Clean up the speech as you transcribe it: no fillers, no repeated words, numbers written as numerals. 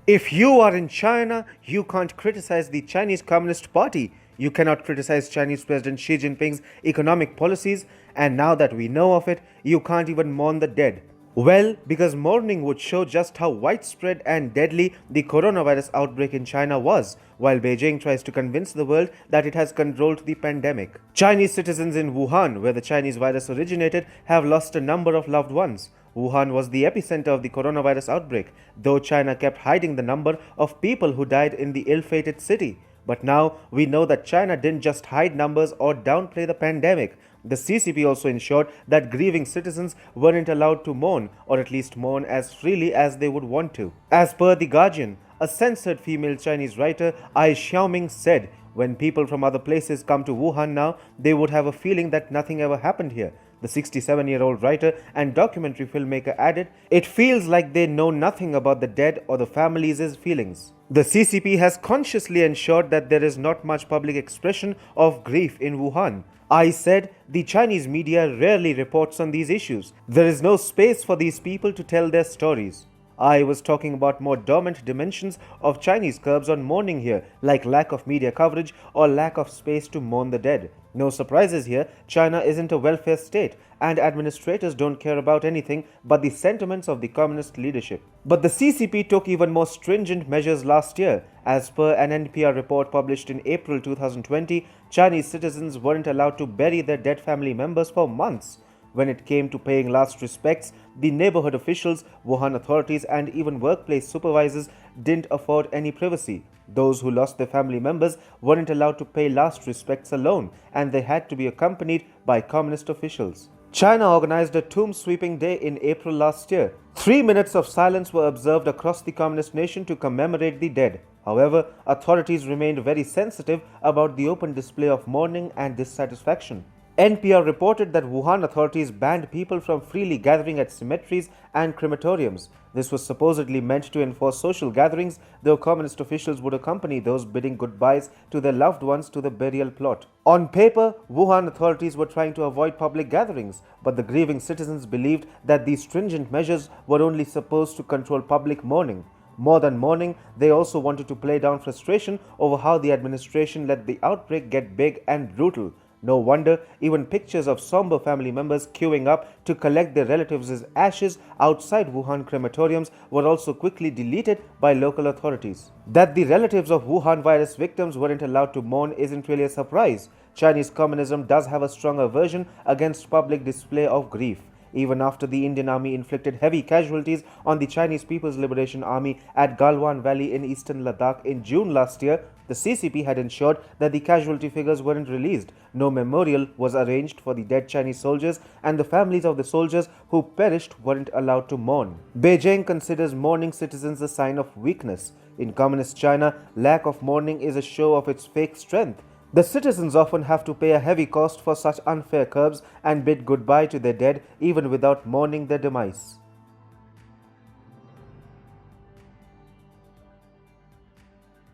If you are in China, you can't criticize the Chinese Communist Party. You cannot criticize Chinese President Xi Jinping's economic policies, and now that we know of it, you can't even mourn the dead. Well, because mourning would show just how widespread and deadly the coronavirus outbreak in China was, while Beijing tries to convince the world that it has controlled the pandemic. Chinese citizens in Wuhan, where the Chinese virus originated, have lost a number of loved ones. Wuhan was the epicenter of the coronavirus outbreak, though China kept hiding the number of people who died in the ill-fated city. But now we know that China didn't just hide numbers or downplay the pandemic. The CCP also ensured that grieving citizens weren't allowed to mourn, or at least mourn as freely as they would want to. As per The Guardian, a censored female Chinese writer, Ai Xiaoming, said, "When people from other places come to Wuhan now, they would have a feeling that nothing ever happened here." The 67-year-old writer and documentary filmmaker added, "It feels like they know nothing about the dead or the families' feelings." The CCP has consciously ensured that there is not much public expression of grief in Wuhan. I said, "The Chinese media rarely reports on these issues. There is no space for these people to tell their stories." I was talking about more dormant dimensions of Chinese curbs on mourning here, like lack of media coverage or lack of space to mourn the dead. No surprises here, China isn't a welfare state, and administrators don't care about anything but the sentiments of the communist leadership. But the CCP took even more stringent measures last year. As per an NPR report published in April 2020, Chinese citizens weren't allowed to bury their dead family members for months. When it came to paying last respects, the neighborhood officials, Wuhan authorities, and even workplace supervisors didn't afford any privacy. Those who lost their family members weren't allowed to pay last respects alone, and they had to be accompanied by communist officials. China organized a tomb sweeping day in April last year. 3 minutes of silence were observed across the communist nation to commemorate the dead. However, authorities remained very sensitive about the open display of mourning and dissatisfaction. NPR reported that Wuhan authorities banned people from freely gathering at cemeteries and crematoriums. This was supposedly meant to enforce social gatherings, though communist officials would accompany those bidding goodbyes to their loved ones to the burial plot. On paper, Wuhan authorities were trying to avoid public gatherings, but the grieving citizens believed that these stringent measures were only supposed to control public mourning. More than mourning, they also wanted to play down frustration over how the administration let the outbreak get big and brutal. No wonder even pictures of somber family members queuing up to collect their relatives' ashes outside Wuhan crematoriums were also quickly deleted by local authorities. That the relatives of Wuhan virus victims weren't allowed to mourn isn't really a surprise. Chinese communism does have a strong aversion against public display of grief. Even after the Indian Army inflicted heavy casualties on the Chinese People's Liberation Army at Galwan Valley in eastern Ladakh in June last year, the CCP had ensured that the casualty figures weren't released. No memorial was arranged for the dead Chinese soldiers, and the families of the soldiers who perished weren't allowed to mourn. Beijing considers mourning citizens a sign of weakness. In communist China, lack of mourning is a show of its fake strength. The citizens often have to pay a heavy cost for such unfair curbs and bid goodbye to their dead even without mourning their demise.